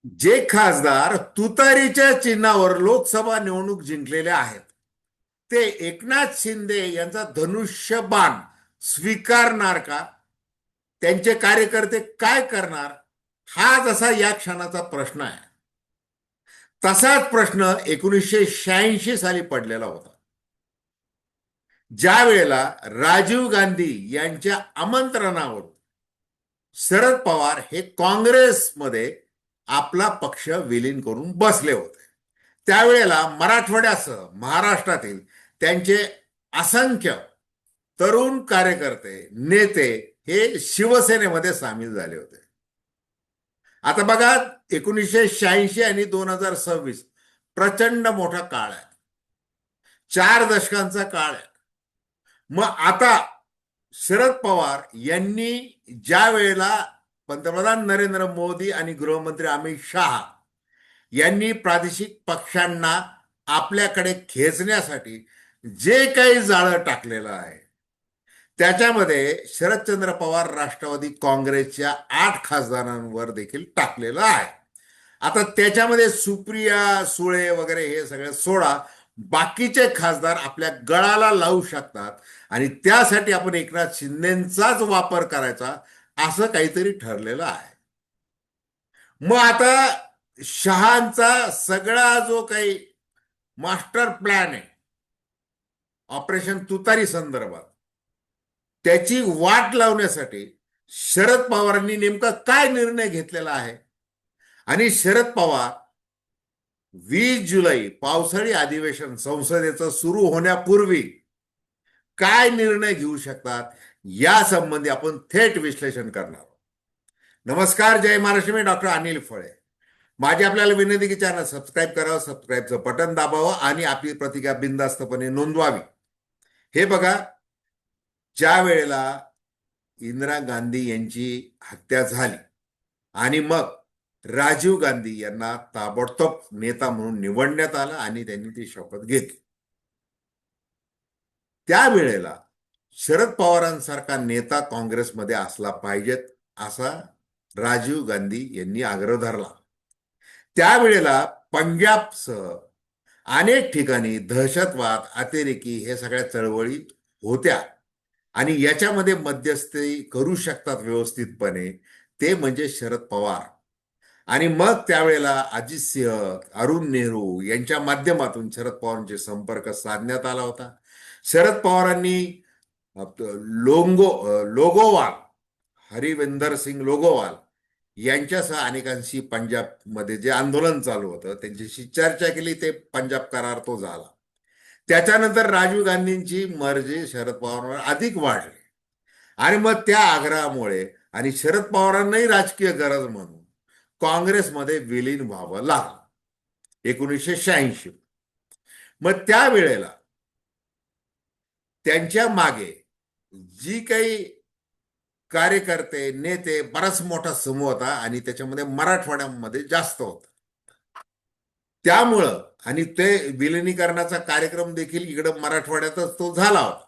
जे खासदार तुतारीच्या चिन्हावर लोकसभा निवडणूक जिंकलेले आहेत ते एकनाथ शिंदे यांचा धनुष्यबाण स्वीकारणार का? त्यांचे कार्यकर्ते काय करणार? हा जसा या क्षणाचा प्रश्न आहे, तसाच प्रश्न 1986 साली पडलेला होता, ज्या वेळेला राजीव गांधी यांच्या आमंत्रणावर शरद पवार हे काँग्रेसमध्ये आपला पक्ष विलीन करून बसले होते. त्यावेळेला मराठवाड्यासह महाराष्ट्रातील त्यांचे असंख्य तरुण कार्यकर्ते, नेते हे शिवसेनेमध्ये सामील झाले होते. आता बघा, 1986 आणि 2026 प्रचंड मोठा काळ आहे, 4 दशकांचा काळ आहे. मग आता शरद पवार यांनी ज्या वेळेला पंतप्रधान नरेंद्र मोदी आणि गृहमंत्री अमित शहा यांनी प्रादेशिक पक्षांना आपल्याकडे खेचण्यासाठी जे काही जाळं टाकलेलं आहे, त्याच्यामध्ये शरदचंद्र पवार राष्ट्रवादी काँग्रेसच्या 8 खासदारांवर देखील टाकलेलं आहे. आता त्याच्यामध्ये सुप्रिया सुळे वगैरे हे सगळे सोडा, बाकीचे खासदार आपल्या गळाला लावू शकतात आणि त्यासाठी आपण एकनाथ शिंदेचाच वापर करायचा असं काहीतरी ठरलेलं आहे. मग आता शहांचा सगळा जो काही मास्टर प्लॅन आहे ऑपरेशन तुतारी संदर्भात, त्याची वाट लावण्यासाठी शरद पवारांनी नेमका काय निर्णय घेतलेला आहे आणि शरद पवार 20 जुलै पावसाळी अधिवेशन संसदेचं सुरू होण्यापूर्वी काय निर्णय घेऊ शकतात, या संबंधी आपण थेट विश्लेषण करणार. नमस्कार, जय महाराष्ट्र. मी डॉक्टर अनिल फळे. माझी आपल्याला विनंती की चॅनल सबस्क्राईब करावं, सबस्क्राईबचं बटन दाबावं आणि आपली प्रतिक्रिया बिनधास्तपणे नोंदवावी. हे बघा, ज्या वेळेला इंदिरा गांधी यांची हत्या झाली आणि मग राजीव गांधी यांना ताबडतोब नेता म्हणून निवडण्यात आलं आणि त्यांनी ती शपथ घेतली, त्यावेळेला शरद पवारांसारखा नेता काँग्रेसमध्ये असला पाहिजेत असा राजीव गांधी यांनी आग्रह धरला. त्यावेळेला पंजाबसह अनेक ठिकाणी दहशतवाद, अतिरेकी हे सगळ्या चळवळी होत्या आणि याच्यामध्ये मध्यस्थी करू शकतात व्यवस्थितपणे ते म्हणजे शरद पवार. आणि मग त्यावेळेला अजित सिंह, अरुण नेहरू यांच्या माध्यमातून शरद पवारांचे संपर्क साधण्यात आला होता. शरद पवारांनी लोगोवाल, हरिविंदर सिंग लोगोवाल यांच्यासह अनेकांशी पंजाबमध्ये जे आंदोलन चालू होतं त्यांच्याशी चर्चा केली. ते पंजाब करार तो झाला. त्याच्यानंतर राजीव गांधींची मर्जी शरद पवारांवर अधिक वाढली आणि मग त्या आग्रहामुळे आणि शरद पवारांनाही राजकीय गरज म्हणून काँग्रेसमध्ये विलीन व्हावं लागलं 1986. मग त्यावेळेला त्यांच्या मागे जी काही कार्यकर्ते, नेते, बराच मोठा समूह होता आणि त्याच्यामध्ये मराठवाड्यामध्ये जास्त होता. त्यामुळं आणि ते विलिनीकरणाचा कार्यक्रम देखील इकडं मराठवाड्यातच तो झाला होता.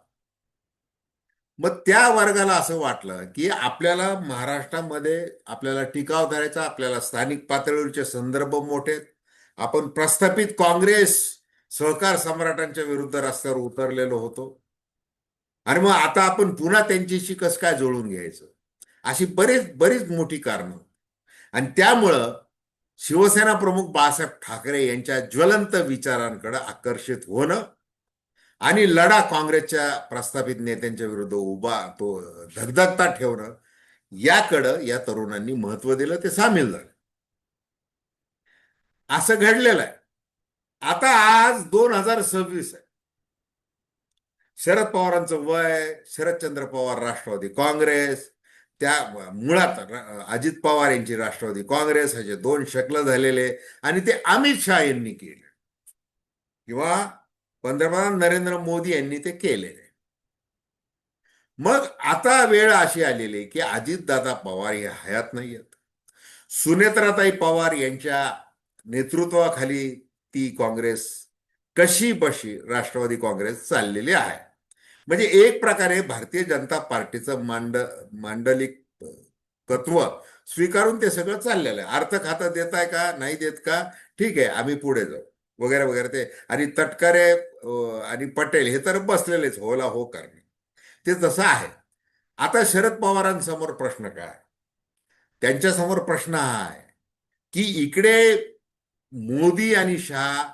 मग त्या वर्गाला असं वाटलं की आपल्याला महाराष्ट्रामध्ये आपल्याला टिकाव धरायचा, आपल्याला स्थानिक पातळीवरचे संदर्भ मोठे, आपण प्रस्थापित काँग्रेस सहकार सम्राटांच्या विरुद्ध रस्त्यावर उतरलेलो होतो आणि मग आता आपण पुन्हा त्यांच्याशी कसं काय जुळून घ्यायचं, अशी बरीच मोठी कारणं. आणि त्यामुळं शिवसेना प्रमुख बाळासाहेब ठाकरे यांच्या ज्वलंत विचारांकडे आकर्षित होणं आणि लढा काँग्रेसच्या प्रस्थापित नेत्यांच्या विरुद्ध उभा तो धगधगता ठेवणं, याकडं या तरुणांनी महत्व दिलं, ते सामील झाले. असं घडलेलं आहे. आता आज 2026 आहे. शरद पवारांचं वय, शरदचंद्र पवार राष्ट्रवादी काँग्रेस, त्या मुळात अजित पवार यांची राष्ट्रवादी काँग्रेस, असे 2 शकलं झालेले आणि ते अमित शहा यांनी केले किंवा पंतप्रधान नरेंद्र मोदी यांनी ते केलेले. मग आता वेळ अशी आलेली की अजितदादा पवार हे हयात नाही आहेत. सुनेत्राताई पवार यांच्या नेतृत्वाखाली ती काँग्रेस कशी बशी राष्ट्रवादी काँग्रेस चाललेली आहे. म्हणजे एक प्रकारे भारतीय जनता पार्टीचं मांडलिक तत्व स्वीकारून ते सगळं चाललेलं आहे. अर्थ खातं देत आहे का नाही देत का, ठीक आहे आम्ही पुढे जाऊ वगैरे वगैरे. ते आणि तटकरे आणि पटेल हे तर बसलेलेच होला हो करणे, ते तसं आहे. आता शरद पवारांसमोर प्रश्न काय, त्यांच्यासमोर प्रश्न हा आहे की इकडे मोदी आणि शहा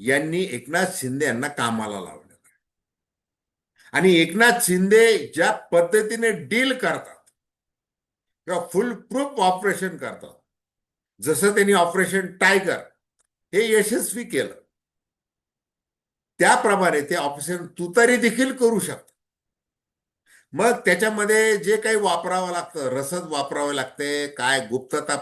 यांनी एकनाथ शिंदे यांना कामाला लावलं, आणि एकनाथ शिंदे ज्या पद्धतीने डील करतात किंवा फुल प्रूफ ऑपरेशन करतात, जसं त्यांनी ऑपरेशन टायगर हे यशस्वी केलं, त्याप्रमाणे ते ऑपरेशन तुतारी देखील करू शकतात. मग त्याच्यामध्ये जे काही वापरावं लागतं, रसद वापरावं लागते, काय गुप्तता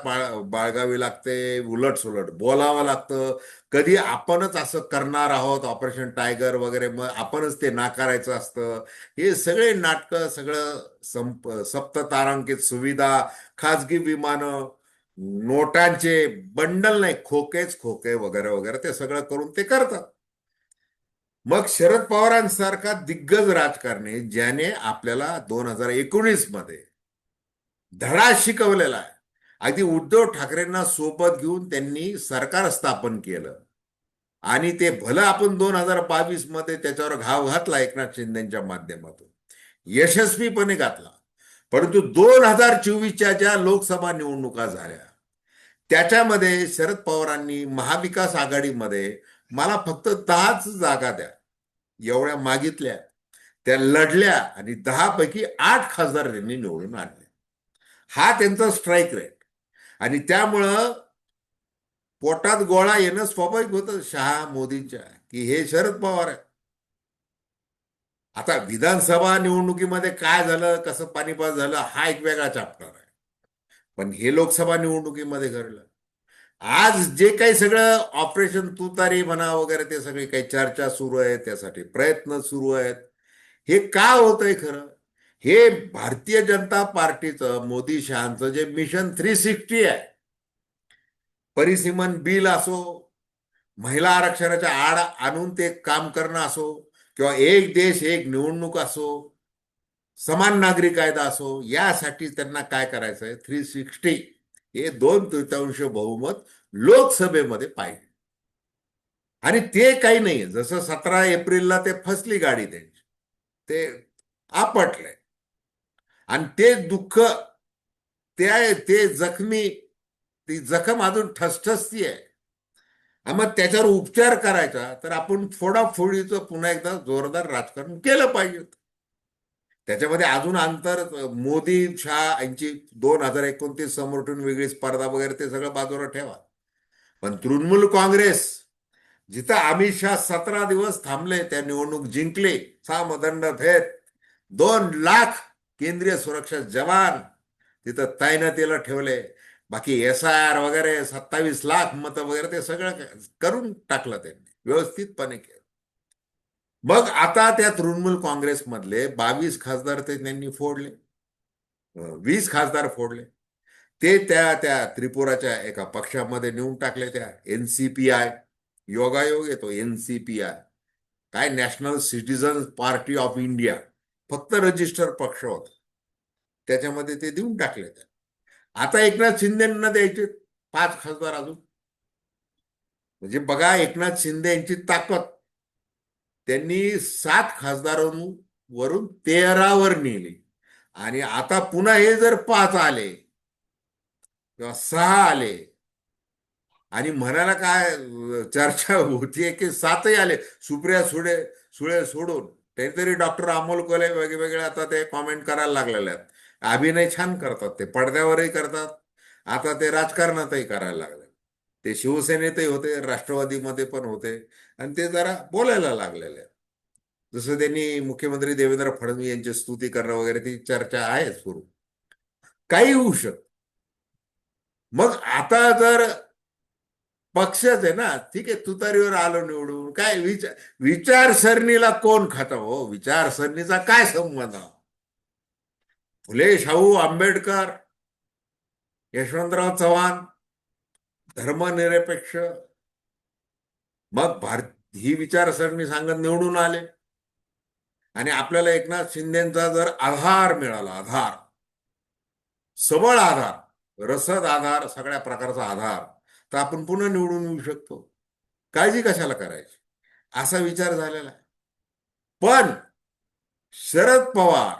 बाळगावी लागते, उलटसुलट बोलावं लागतं, कधी आपणच असं करणार आहोत ऑपरेशन टायगर वगैरे, मग आपणच ते नाकारायचं असतं. हे सगळे नाटकं, सगळं सप्ततारांकित सुविधा, खाजगी विमानं, नोटांचे बंडल नाही, खोकेच खोके वगैरे वगैरे, ते सगळं करून ते करतात. मग शरद पवारांसारखा दिग्गज राजकारणी ज्याने आपल्याला 2019 मध्ये धडा शिकवलेला आहे, अगदी उद्धव ठाकरेंना सोबत घेऊन त्यांनी सरकार स्थापन केलं, आणि ते भलं आपण 2022 मध्ये त्याच्यावर घाव घातला एकनाथ शिंदेच्या माध्यमातून, यशस्वीपणे घातला. परंतु 2024च्या ज्या लोकसभा निवडणुका झाल्या त्याच्यामध्ये शरद पवारांनी महाविकास आघाडीमध्ये मला फक्त 10च जागा द्या एवढ्या मागितल्या, त्या लढल्या आणि 10 पैकी 8 खासदार त्यांनी निवडून आणले. हा त्यांचा स्ट्राईक रेट. आणि त्यामुळं पोटात गोळा येणं स्वाभाविक होतं शहा मोदींच्या, की हे शरद पवार आहे. आता विधानसभा निवडणुकीमध्ये काय झालं, कसं पाणीपात झालं, हा एक वेगळा चॅप्टर आहे. पण हे लोकसभा निवडणुकीमध्ये घडलं. आज जे काही सगळं ऑपरेशन तुतारी म्हणा वगैरे, ते सगळे काही चर्चा सुरू आहे, त्यासाठी प्रयत्न सुरू आहेत. हे का होतंय खरं, हे भारतीय जनता पार्टीचं, मोदी शहांचं जे मिशन 360 आहे, परिसीमन बिल असो, महिला आरक्षणाच्या आड आणून ते काम करणं असो, किंवा एक देश एक निवडणूक असो, समान नागरी कायदा असो, यासाठी त्यांना काय करायचंय, 360 हे 2/3 बहुमत लोकसभेमध्ये पाहिजे. आणि ते काही नाही, जसं 17 एप्रिलला ते फसली गाडी त्यांची, ते आपटलंय. आणि ते दुःख, ते जखमी, ती जखम अजून ठसठसती आहे. मग त्याच्यावर उपचार करायचा तर आपण फोडाफोडीचं पुन्हा एकदा जोरदार राजकारण केलं पाहिजे. त्याच्यामध्ये अजून अंतर, मोदी शहा यांची 2029 समोर ठेवून वेगळी स्पर्धा वगैरे, ते सगळं बाजूला ठेवा. पण तृणमूल काँग्रेस, जिथं अमित शहा 17 दिवस थांबले, त्या निवडणूक जिंकले, सामदंड भेद, 2 लाख केंद्रीय सुरक्षा जवान तिथं तैनातीला ठेवले, बाकी SIR वगैरे 27 लाख मतं वगैरे, ते सगळं करून टाकलं त्यांनी, व्यवस्थितपणे केलं. मग आता त्या तृणमूल काँग्रेसमधले 22 खासदार ते त्यांनी फोडले, 20 खासदार फोडले. ते त्या त्या त्रिपुराच्या एका पक्षामध्ये नेऊन टाकले, त्या NCPI, योगायोग येतो NCPI, काय national citizen party of India, फक्त रजिस्टर पक्ष होता, त्याच्यामध्ये ते देऊन टाकले. त्या आता एकनाथ शिंदेना द्यायचे 5 खासदार अजून. म्हणजे बघा एकनाथ शिंदे यांची ताकद, त्यांनी 7 खासदारांवरून 13वर नेली. आणि आता पुन्हा हे जर 5 आले किंवा 6 आले, आणि म्हणायला काय चर्चा होतीये की 7ही आले, सुप्रिया सुळे सोडून, काहीतरी डॉक्टर अमोल कोल्हे वेगवेगळे आता ते कॉमेंट करायला लागलेले आहेत. अभिनय छान करतात, ते पडद्यावरही करतात, आता ते राजकारणातही करायला लागले. ते शिवसेनेतही होते, राष्ट्रवादीमध्ये पण होते, आणि ते जरा बोलायला लागलेले आहेत. जसं त्यांनी मुख्यमंत्री देवेंद्र फडणवीस यांची स्तुती करणं वगैरे, ती चर्चा आहे सुरू. काही होऊ शकत. मग आता जर पक्षच आहे ना, ठीक आहे, तुतारीवर आलो निवडून, काय विचारसरणीला कोण खातं हो, विचारसरणीचा काय संबंध. फुले शाहू आंबेडकर, यशवंतराव चव्हाण, धर्मनिरपेक्ष, मग ही विचारसरणी सांगत निवडून आले. आणि आपल्याला एकनाथ शिंदेचा जर आधार मिळाला, आधार, सबळ आधार, रसद आधार, सगळ्या प्रकारचा आधार, तर आपण पुन्हा निवडून येऊ शकतो. काळजी कशाला करायची, असा विचार झालेला आहे. पण शरद पवार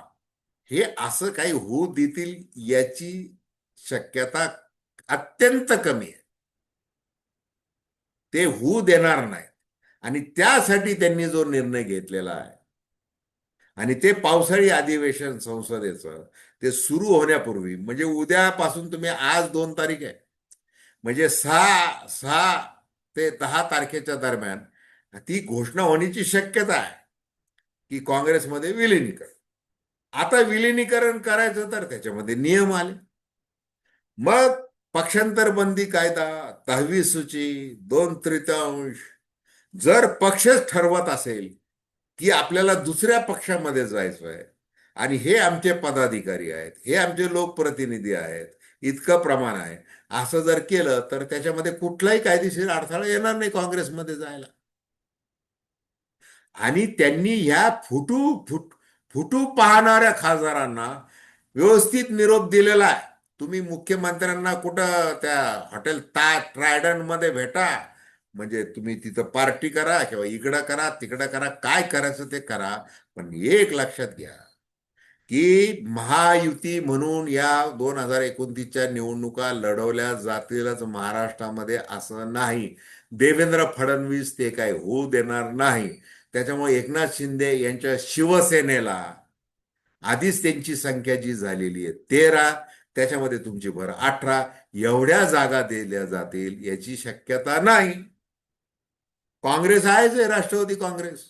हे असं काही होऊ देतील याची शक्यता अत्यंत कमी आहे. ते होऊ देणार नाही. आणि त्यासाठी त्यांनी जो निर्णय घेतलेला आहे, आणि ते पावसाळी अधिवेशन संसदेचं ते सुरू होण्यापूर्वी, म्हणजे उद्यापासून, तुम्ही आज 2 तारीख आहे, म्हणजे 6 ते 10 तारखेच्या दरम्यान ती घोषणा होण्याची शक्यता आहे की काँग्रेसमध्ये विलिनीकरण. आता विलिनीकरण करायचं तर त्याच्यामध्ये नियम आले. मग पक्षांतर बंदी कायदा, 10वी सूची, 2/3, जर पक्षच ठरवत असेल की आपल्याला दुसऱ्या पक्षामध्ये जायचं आहे, आणि हे आमचे पदाधिकारी आहेत, हे आमचे लोकप्रतिनिधी आहेत, इतकं प्रमाण आहे, असं जर केलं तर त्याच्यामध्ये कुठलाही कायदेशीर अडथळा येणार नाही काँग्रेसमध्ये जायला. आणि त्यांनी ह्या फुटू पाहणाऱ्या खासदारांना व्यवस्थित निरोप दिलेला आहे. तुम्ही मुख्यमंत्र्यांना कुठं त्या हॉटेल ट्रायडन मध्ये भेटा, म्हणजे तुम्ही तिथं पार्टी करा किंवा इकडं करा तिकडं करा, काय करायचं ते करा, पण एक लक्षात घ्या की महायुती म्हणून या 2029च्या निवडणुका लढवल्या जातीलच महाराष्ट्रामध्ये, असं नाही. देवेंद्र फडणवीस ते काय होऊ देणार नाही. त्याच्यामुळे एकनाथ शिंदे यांच्या शिवसेनेला आधीच त्यांची संख्या जी झालेली आहे 13, त्याच्यामध्ये तुमची भर 18, एवढ्या जागा दिल्या जातील याची शक्यता नाही. काँग्रेस आहेच आहे, राष्ट्रवादी काँग्रेस,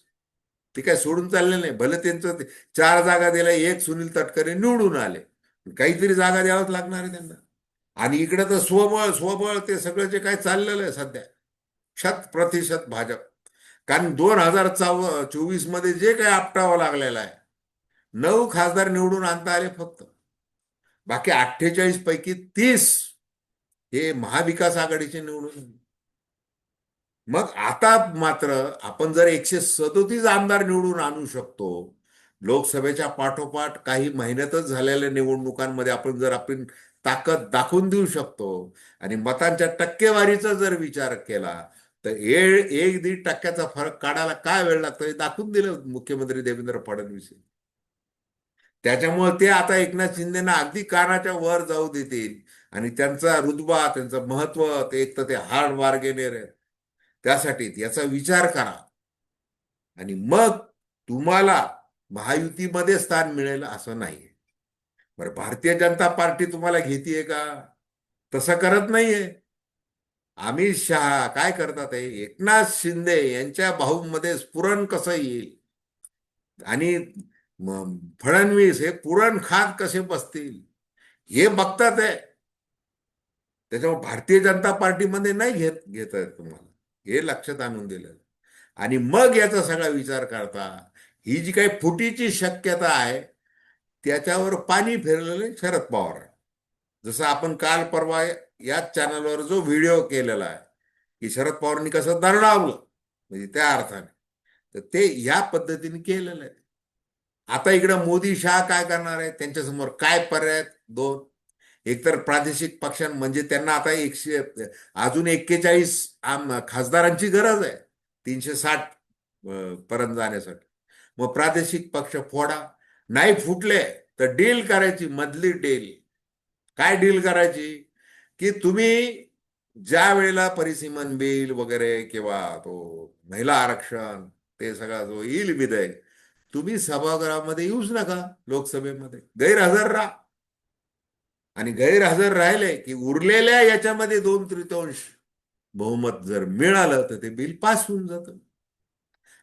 ते काय सोडून चालले नाही. भले त्यांचं 4 जागा दिल्या, एक सुनील तटकरे निवडून आले, काहीतरी जागा द्यावंच लागणार आहे त्यांना. आणि इकडे तर स्वबळ स्वबळ ते सगळं जे काय चाललेलं आहे सध्या, 100% भाजप. कारण 2024 मध्ये जे काही आपटावं लागलेलं आहे, 9 खासदार निवडून आणता आले फक्त, बाकी 48 पैकी 30 हे महाविकास आघाडीचे निवडून आले. मग आता मात्र आपण जर 137 आमदार निवडून आणू शकतो, लोकसभेच्या पाठोपाठ काही महिन्यातच झालेल्या निवडणुकांमध्ये आपण जर आपण ताकद दाखवून देऊ शकतो, आणि मतांच्या टक्केवारीचा जर विचार केला तर 1-1.5% फरक काढायला काय वेळ लागतो हे दाखवून दिलं मुख्यमंत्री देवेंद्र फडणवीस. त्याच्यामुळे ते आता एकनाथ शिंदेना अगदी कानाच्या वर जाऊ देतील, आणि त्यांचा रुतबा, त्यांचं महत्व, ते एक तर ते हार्ड बार्गेनियर आहे, त्यासाठी याचा विचार करा. आणि मग तुम्हाला महायुतीमध्ये स्थान मिळेल असं नाही. बरं, भारतीय जनता पार्टी तुम्हाला घेतीये का? तसं करत नाहीये. अमित शहा काय करतात आहे, एकनाथ शिंदे यांच्या भाऊमध्ये स्फुरण कसं येईल, आणि फडणवीस हे पुरण खात कसे बसतील, हे बघतात आहे. त्याच्यामुळे भारतीय जनता पार्टीमध्ये नाही घेत आहेत तुम्हाला, हे लक्षात आणून दिलं. आणि मग याचा सगळा विचार करता ही जी काही फुटीची शक्यता आहे त्याच्यावर पाणी फिरलेलं शरद पवार. जसं आपण काल परवा याच चॅनलवर जो व्हिडिओ केलेला आहे की शरद पवारांनी कसं दरडावलं, म्हणजे त्या अर्थाने, तर ते या पद्धतीने केलेलं आहे. आता इकडं मोदी शहा काय करणार आहे, त्यांच्यासमोर काय पर्याय आहेत? दोन. एकतर प्रादेशिक पक्षां, म्हणजे त्यांना आता अजून 41 खासदारांची गरज आहे 360 पर्यंत जाण्यासाठी. मग प्रादेशिक पक्ष फोडा, नाही फुटले तर डील करायची, मधली डील. काय डील करायची की तुम्ही ज्या वेळेला परिसीमन बिल वगैरे किंवा तो महिला आरक्षण, ते सगळा जो येईल विधेयक, तुम्ही सभागृहामध्ये येऊच नका, लोकसभेमध्ये गैरहजर राहा. आणि गैरहजर राहिले की उरलेल्या याच्यामध्ये 2/3 बहुमत जर मिळालं तर ते बिल पास होऊन जातं,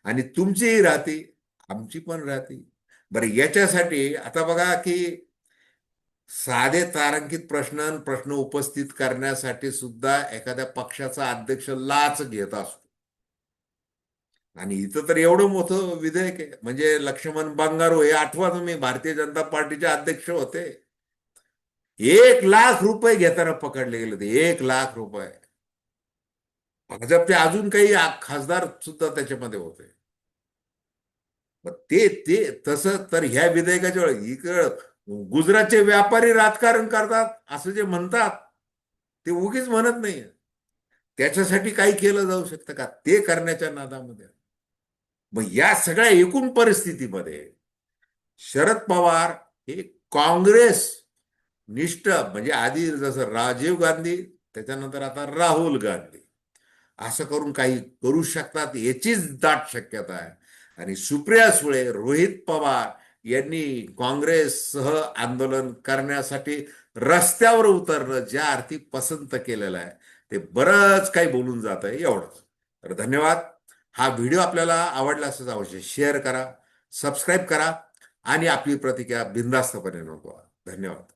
आणि तुमचीही राहते, आमची पण राहते. बरं, याच्यासाठी आता बघा की साधे तारांकित प्रश्न उपस्थित करण्यासाठी सुद्धा एखाद्या पक्षाचा अध्यक्ष लाच घेत असतो. आणि इथं तर एवढं मोठं विधेयक आहे, म्हणजे लक्ष्मण बंगारू, हे आठवा तुम्ही, भारतीय जनता पार्टीचे अध्यक्ष होते. 1 लाख रुपये घेताना पकडले गेले होते, 1 लाख रुपये. भाजपचे अजून काही खासदार सुद्धा त्याच्यामध्ये होते. मग ते ते तसं तर ह्या विधेयकाच्या वेळी इकडं गुजरातचे व्यापारी राजकारण करतात असं जे म्हणतात ते उगीच म्हणत नाही. त्याच्यासाठी काही केलं जाऊ शकतं का ते करण्याच्या नादामध्ये? मग या सगळ्या एकूण परिस्थितीमध्ये शरद पवार हे काँग्रेस निष्ठ, म्हणजे आधी जसं राजीव गांधी, त्याच्यानंतर आता राहुल गांधी, असं करून काही करू शकतात याचीच दाट शक्यता आहे. आणि सुप्रिया सुळे, रोहित पवार यांनी काँग्रेससह आंदोलन करण्यासाठी रस्त्यावर उतरणं ज्या अर्थी पसंत केलेलं आहे ते बरंच काही बोलून जात आहे एवढंच. तर धन्यवाद. हा व्हिडिओ आपल्याला आवडला असेल अवश्य शेअर करा, सबस्क्राईब करा आणि आपली प्रतिक्रिया बिनधास्तपणे नोंदवा. धन्यवाद.